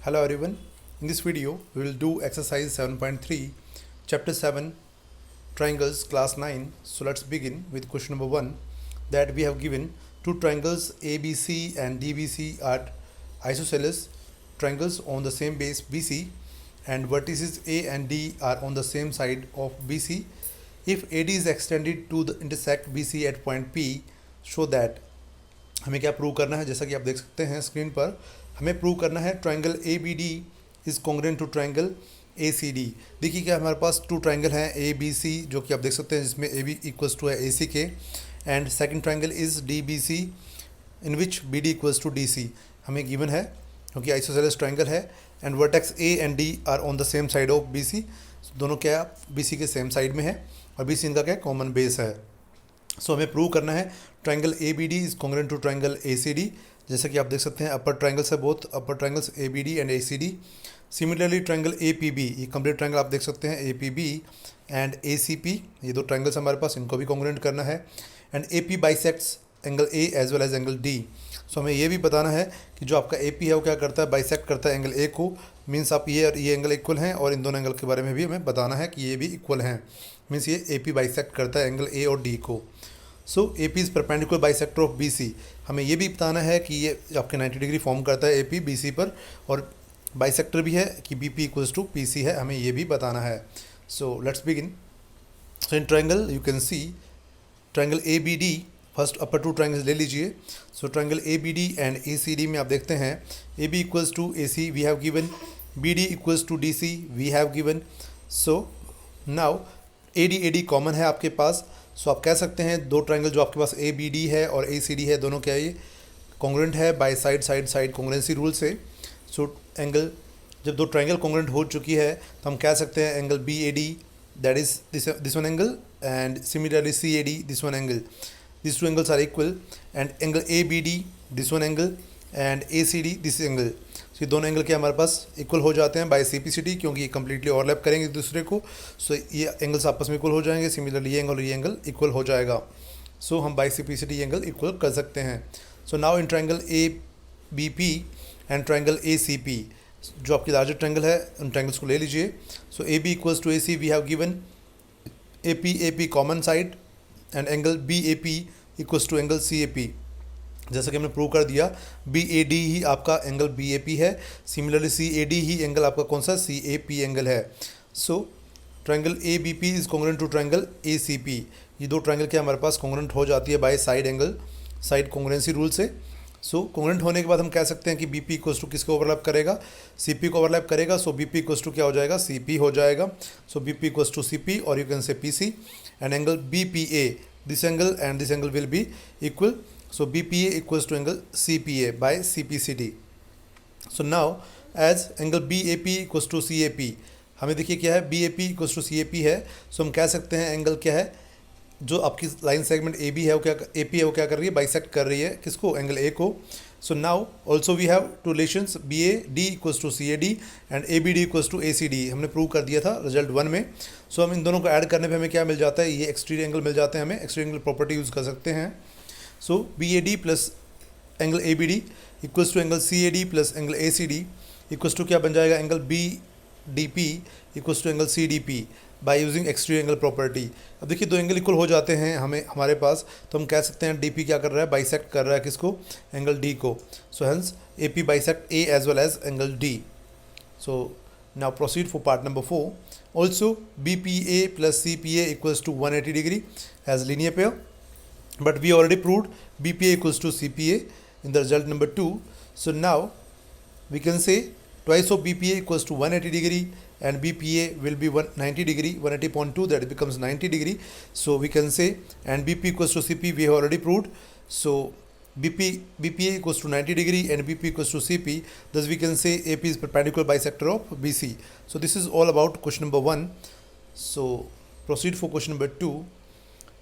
Hello everyone. In this video, we will do exercise 7.3, chapter 7, triangles, class 9. So let's begin with question number 1, that we have given two triangles ABC and DBC are isosceles triangles on the same base BC, and vertices A and D are on the same side of BC. If AD is extended to the intersect BC at point P, show that हमें क्या prove करना है। जैसा कि आप देख सकते हैं स्क्रीन पर, हमें प्रूव करना है triangle A B D is congruent to triangle A C D. देखिए क्या हमारे पास टू ट्राइंगल हैं ए बी सी, जो कि आप देख सकते हैं जिसमें ए बी इक्वल्स टू है ए सी के, and second triangle is D B C in which B D equals to D C हमें गिवन है क्योंकि आइसोसेलेस ट्राइंगल है। And vertex A and D are on the same side of B C, दोनों क्या B C के same side में है और बी सी इनका क्या कॉमन बेस है। सो हमें प्रूव करना है triangle A B D is congruent to triangle A C D. जैसा कि आप देख सकते हैं अपर ट्राइंगल्स है, both upper triangles A B D and A C D. Similarly triangle A P B, ये कंप्लीट ट्राइंगल आप देख सकते हैं A P B and A C P, ये दो ट्राइंगल्स हमारे पास, इनको भी कॉन्ग्रेंट करना है। And A P bisects angle A as well as angle D. So हमें ये भी बताना है कि जो आपका ए पी है वो क्या करता है, बाइसेक्ट करता है एंगल ए को। मीन्स आप ये और ये एंगल इक्वल हैं, और इन दोनों एंगल के बारे में भी हमें बताना है कि ये भी इक्वल हैं। मीन्स ये ए पी बाइसेक्ट करता है एंगल ए और डी को। So A P is perpendicular bisector of B C. हमें ये भी बताना है कि ये आपके 90 डिग्री फॉर्म करता है ए पी बी सी पर, और बाइसेक्टर भी है कि B P equals to P C है, हमें ये भी बताना है। So let's begin. So in triangle you can see triangle A B D, first upper two triangles ले लीजिए। So triangle A B D and A C D में आप देखते हैं A B equals to A C we have given, B D equals to D C we have given. So now A D common है आपके पास। सो आप कह सकते हैं दो ट्राइंगल जो आपके पास ए बी डी है और ए सी डी है, दोनों क्या ये कॉन्ग्रेंट है by side side side congruency rule से। सो एंगल, जब दो ट्राइंगल कॉन्ग्रेंट हो चुकी है तो हम कह सकते हैं angle B A D that is this one angle, and similarly C A D this one angle, this two angles are equal. And angle A B D this one angle and A C D this angle. So ये दोनों angle के हमारे पास equal हो जाते हैं by C P C T, क्योंकि ये completely overlap करेंगे एक दूसरे को। सो ये एंगल्स आपस में इक्वल हो जाएंगे। सिमिलरली ये एंगल इक्वल हो जाएगा। सो हम by C P C T angle equal कर सकते हैं। So now in triangle A B P and triangle A C P, जो आपकी लार्जर ट्राइंगल है उन ट्राइंगल्स को ले लीजिए। So A B equals to A C we have given A P common side and angle B A P equals to angle C A P. जैसा कि हमने प्रूव कर दिया बी ए डी ही आपका एंगल बी ए पी है, similarly C A D ही angle आपका कौन सा सी ए पी एंगल है। So triangle A B P is congruent to triangle A C P. ये दो ट्राइंगल के हमारे पास कॉन्ग्रेंट हो जाती है by side angle side congruency rule से। सो कॉन्ग्रेंट होने के बाद हम कह सकते हैं कि बी पी इक्वल्स टू किसको ओवरलैप करेगा, सी पी को ओवरलैप करेगा। So B P equals to क्या हो जाएगा, सी पी हो जाएगा। So B P equals to C P, और you can say P C, and angle B P A this angle and this angle will be equal. So BPA equals to angle CPA by CPCD. So now as angle BAP equals to CAP, हमें देखिए क्या है BAP equals to CAP है। So हम कह सकते हैं angle क्या है, जो आपकी लाइन सेगमेंट AB है वो क्या AP है वो क्या कर रही है, बाइसेक्ट कर रही है किसको, एंगल A को। So now also we have two relations BAD equals to CAD and ABD equals to ACD, हमने प्रूव कर दिया था रिजल्ट 1 में। सो हम इन दोनों को ऐड करने पे हमें क्या मिल जाता है, ये एक्सटीरियर एंगल मिल जाते हैं हमें, एक्सटीरियर एंगल प्रॉपर्टी यूज़ कर सकते हैं। So BAD plus angle ABD equals to angle CAD plus angle ACD equals to क्या बन जाएगा, angle BDP equals to angle CDP by using exterior angle property। अब देखिए दो एंगल इक्वल हो जाते हैं हमें हमारे पास, तो हम कह सकते हैं DP क्या कर रहा है, बाइसेक्ट कर रहा है किसको, एंगल D को। So hence AP bisect A as well as angle D। So now proceed for part number 4. Also BPA plus CPA equals to 180 degree as linear pair, but we already proved BPA equals to CPA in the result number 2. So now we can say twice of BPA equals to 180 degree and BPA will be 190 degree, 180.2, that becomes 90 degree. So we can say, and BP equals to CP we have already proved. So BPA equals to 90 degree and BP equals to CP, thus we can say AP is perpendicular bisector of BC. So this is all about question number 1. So proceed for question number 2.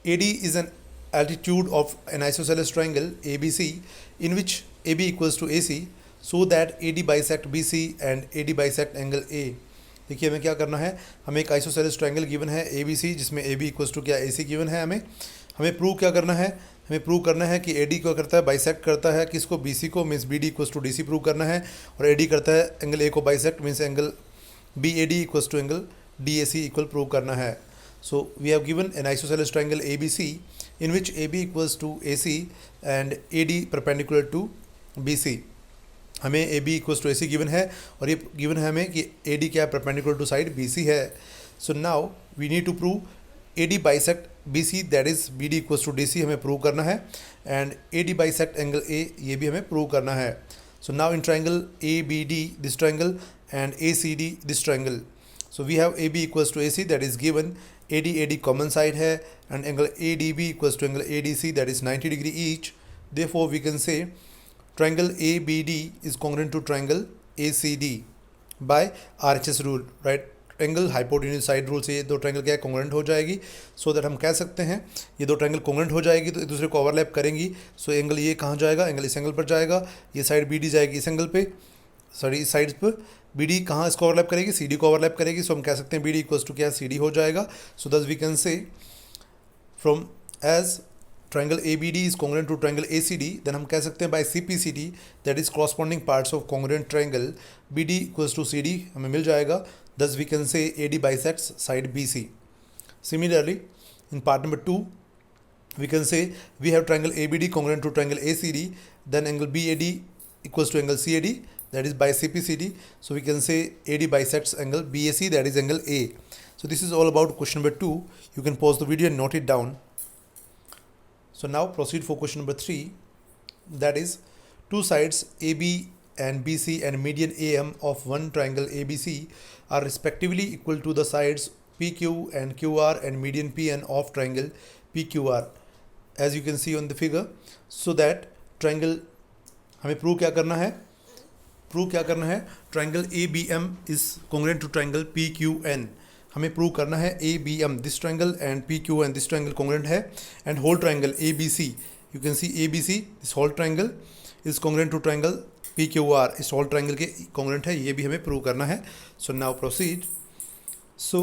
AD is an altitude of an isosceles triangle ABC in which AB equals to AC, so that AD bisect BC and AD bisect angle A। देखिए हमें क्या करना है, हमें एक isosceles triangle given है ABC जिसमें AB equals to क्या AC गिवन है। हमें प्रूव क्या करना है, हमें प्रूव करना है कि AD क्या करता है, बाइसेक्ट करता है किसको, BC को, means BD equals to DC prove करना है, और AD करता है एंगल A को bisect, means angle BAD equals to angle DAC equal prove करना है. So we have given an isosceles triangle ABC in which AB equals to AC and AD perpendicular to BC. हमें AB equals to AC given है, और ये given है हमें कि AD क्या है, perpendicular to side BC है. So now we need to prove AD bisect BC, that is BD equals to DC हमें प्रूव करना है, and AD bisect angle A ये भी हमें प्रूव करना है. So now in triangle ABD this triangle and ACD this triangle. So we have AB equals to AC, that is given. AD common side है, and angle ADB equals to angle ADC, that is 90 degree each. Therefore we can say triangle ABD is congruent to triangle ACD by RHS rule, right? Triangle hypotenuse side rule से ये दो triangle क्या है, congruent हो जाएगी. सो that हम कह सकते हैं ये दो ट्रायंगल कॉन्ग्रुएंट हो जाएगी तो एक दूसरे को ओवरलैप करेंगी. सो एंगल ये कहाँ जाएगा, एंगल इस एंगल पर जाएगा, ये साइड BD जाएगी इस एंगल पे, सॉरी इस साइड पर. BD कहाँ इसको ओवरलैप करेगी, CD को ओवरलैप करेगी. सो हम कह सकते हैं BD इक्वल्स टू क्या, CD हो जाएगा. So thus we can say from as triangle ABD is congruent to triangle ACD, then हम कह सकते हैं by CPCD, that is corresponding parts of congruent triangle BD equals to CD हमें मिल जाएगा. Thus we can say AD bisects side BC. Similarly, in part number 2, we can say we have triangle ABD congruent to triangle ACD, then angle BAD equals to angle CAD, that is by CPCD. So we can say AD bisects angle BAC, that is angle A. So this is all about question number 2. You can pause the video and note it down. So now proceed for question number 3. That is two sides AB and BC and median AM of one triangle ABC are respectively equal to the sides PQ and QR and median PN of triangle PQR, as you can see on the figure. So that triangle हमें prove क्या करना है, triangle ABM is congruent to triangle PQN. हमें prove करना है ABM, this triangle, and PQN, this triangle congruent है, and whole triangle ABC, you can see ABC, this whole triangle is congruent to triangle PQR, इस whole triangle के congruent है, ये भी हमें प्रूव करना है. So now proceed. So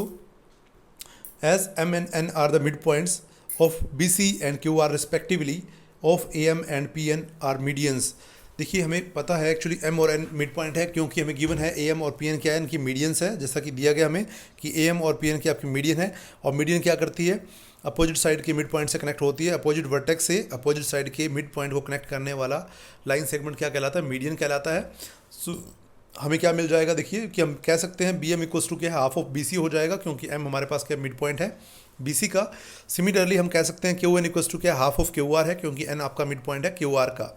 as M and N are the midpoints of BC and QR respectively of AM and PN are medians. देखिए हमें पता है एक्चुअली M और N मिड पॉइंट है, क्योंकि हमें गिवन है AM और PN क्या है, इनकी मीडियंस है, जैसा कि दिया गया हमें कि AM और PN की आपकी मीडियन है. और मीडियन क्या करती है, अपोजिट साइड के मिड पॉइंट से कनेक्ट होती है. अपोजिट वर्टेक्स से अपोजिट साइड के मिड पॉइंट को कनेक्ट करने वाला लाइन सेगमेंट क्या कहलाता है, मीडियन कहलाता है. सो हमें क्या मिल जाएगा, देखिए कि हम कह सकते हैं BM इक्वल्स टू क्या है, हाफ ऑफ BC हो जाएगा, क्योंकि M हमारे पास क्या मिड पॉइंट है BC का. सिमिलरली हम कह सकते हैं QN इक्वल्स टू क्या, हाफ ऑफ QR है, क्योंकि N आपका मिड पॉइंट है QR का.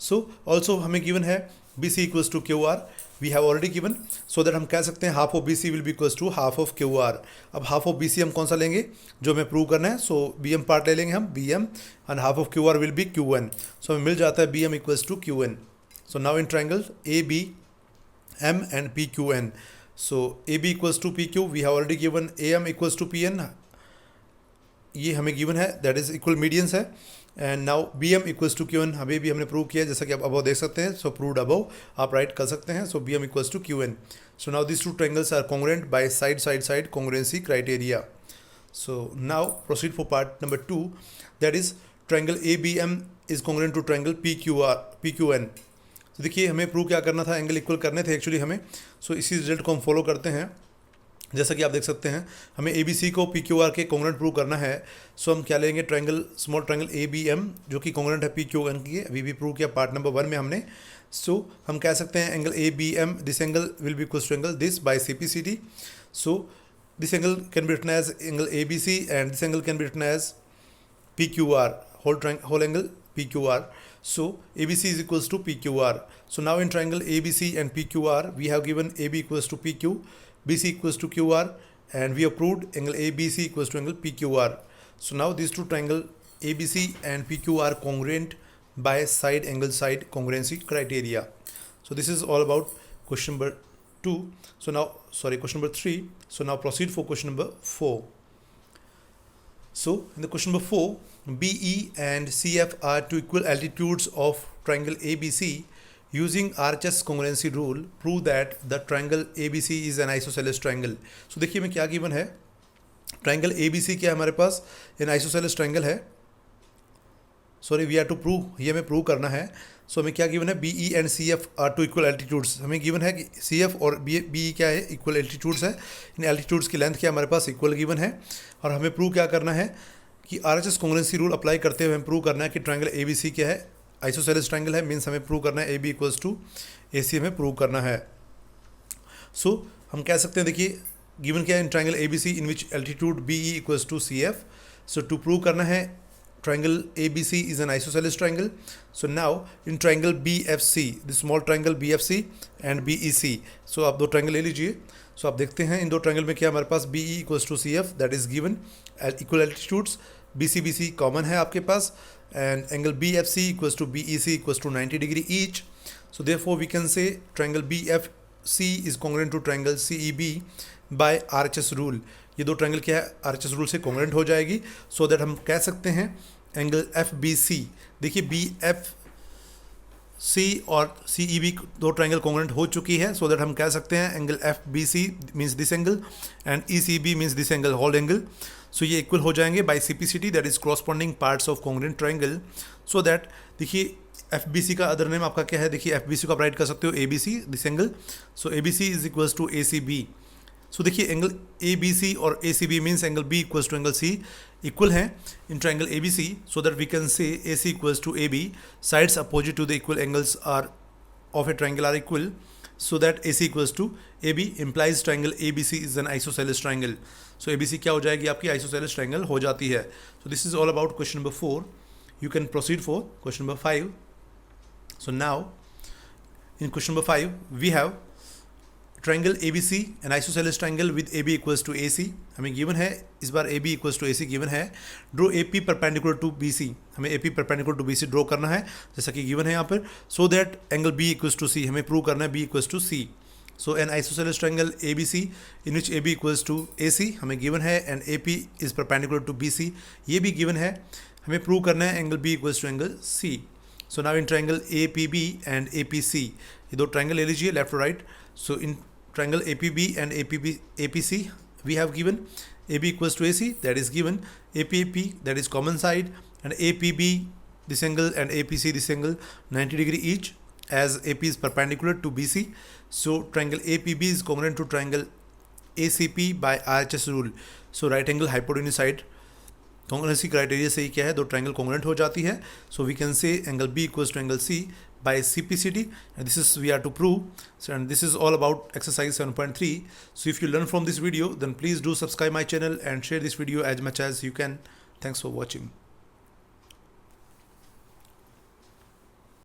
सो ऑल्सो हमें गिवन है BC equals to QR, we have already given, so that हम कह सकते हैं half of BC will be equals to half of QR. अब हाफ ऑफ BC हम कौन सा लेंगे, जो हमें प्रूव करना है. सो BM पार्ट ले लेंगे हम BM, and half of QR will be QN. So हमें मिल जाता है BM equals to QN. So now in triangle ABM and PQN. So AB equals to PQ, we have already given AM equals to PN, ये हमें given है, that is equal medians है. And now BM equals to QN हमें भी हमने prove किया, जैसा कि आप अबव देख सकते हैं. सो प्रूव्ड अबव आप राइट कर सकते हैं. So BM equals to QN. So now this two triangles are congruent by side congruency criteria. So now proceed for part number 2, that is triangle ABM is congruent to triangle PQN. तो देखिए हमें prove क्या करना था, angle equal करने थे actually हमें. सो इसी रिजल्ट को हम फॉलो करते हैं. जैसा कि आप देख सकते हैं हमें ABC को PQR के कॉन्ग्रुएंट प्रूव करना है. सो हम क्या लेंगे, स्मॉल ट्रायंगल ABM जो कि कॉन्ग्रुएंट है PQN की, अभी भी प्रूव किया पार्ट नंबर 1 में हमने. सो हम कह सकते हैं angle ABM, this angle will be equals to angle this by CPCD. So this angle can be written as angle ABC and this angle can be written as PQR, whole angle PQR. So ABC is equals to PQR. So now in triangle ABC and PQR we have given AB equals to PQ, BC equals to QR, and we have proved angle ABC equals to angle PQR. So now these two triangle ABC and PQ are congruent by side congruency criteria. So this is all about question number 2. So now question number 3. So now proceed for question number 4. So in the question number 4, BE and CF are two equal altitudes of triangle ABC. Using RHS congruency rule, prove that the triangle ABC is an isosceles triangle. So देखिए हमें क्या given है, triangle ABC क्या है हमारे पास, an isosceles triangle है. Sorry we are to prove, ये हमें प्रूव करना है। सो हमें क्या गिवन है, B E and C F are two equal altitudes. हमें गिवन है कि सी एफ और बी क्या है, इक्वल एल्टीट्यूड्स है। इन एल्टीट्यूड्स की लेंथ क्या हमारे पास इक्वल गिवन है, और हमें प्रूव क्या करना है कि R H S congruency rule apply करते हुए हमें प्रूव करना है कि ट्राइंगल ए बी सी क्या है, आइसोसेलेस ट्राइंगल है। मीन्स हमें प्रूव करना है ए बी इक्वल्स टू ए सी हमें प्रूव करना है। सो हम कह सकते हैं, देखिए गिवन क्या है, in triangle A B C in which altitude B E equals to C F. So to prove करना है triangle ABC is an isosceles triangle. So now in triangle BFC, the small triangle BFC and BEC, so आप दो triangle ले लीजिए। सो आप देखते हैं इन दो ट्राइंगल में क्या हमारे पास BE equals to CF that is given equal altitudes. BCBC common है आपके पास, and angle BFC equals to BEC equals to 90 degree each. So therefore we can say triangle BFC is congruent to triangle CEB by RHS rule. ये दो triangle क्या है, RHS rule से congruent हो जाएगी। सो दैट हम कह सकते हैं एंगल FBC, देखिए BFC और CEB दो ट्राइंगल कॉन्ग्रुएंट हो चुकी है। सो दैट हम कह सकते हैं angle FBC means this angle and ECB means this angle whole angle. So ये इक्वल हो जाएंगे by CPCT that is corresponding parts of congruent triangle. So that देखिए FBC का अदर नेम आपका क्या है, देखिए FBC को आप राइट कर सकते हो ABC this angle. So ABC is equals to ACB। So देखिए एंगल ABC और ACB means angle B equals to angle C equal है in triangle ABC। So that we can say AC equals to AB, sides opposite to the equal angles are of a triangle are equal. So that AC equals to AB implies triangle ABC is an isosceles triangle. So ABC क्या हो जाएगी, आपकी isosceles triangle हो जाती है। So this is all about question number 4। You can proceed for question number 5। So now in question number 5 we have triangle ABC an isosceles triangle with AB equals to AC। हमें given है इस बार AB equals to AC given है। Draw AP perpendicular to BC, हमें AP perpendicular to BC draw करना है जैसा कि गिवन है यहाँ पर। So that angle B equals to C, हमें प्रूव करना है B equals to C। So an isosceles triangle ABC in which AB equals to AC हमें गिवन है, and AP is perpendicular to BC ये भी गिवन है। हमें prove करना है angle B equals to angle C। So now in triangle APB and APC, ये दो ट्राइंगल ले लीजिए लेफ्ट और right. So in triangle APB and APC we have given AB equals to AC, that is given APAP that is common side, and APB this angle and APC this angle 90 degree each, as AP is perpendicular to BC. So triangle APB is congruent to triangle ACP by RHS rule. So right angle hypotenuse side congruency criteria से ही क्या है, दो triangle congruent हो जाती है। So we can say angle B equals to angle C by CPCT, and this is we are to prove. So, and this is all about exercise 7.3. So if you learn from this video, then please do subscribe my channel and share this video as much as you can. Thanks for watching.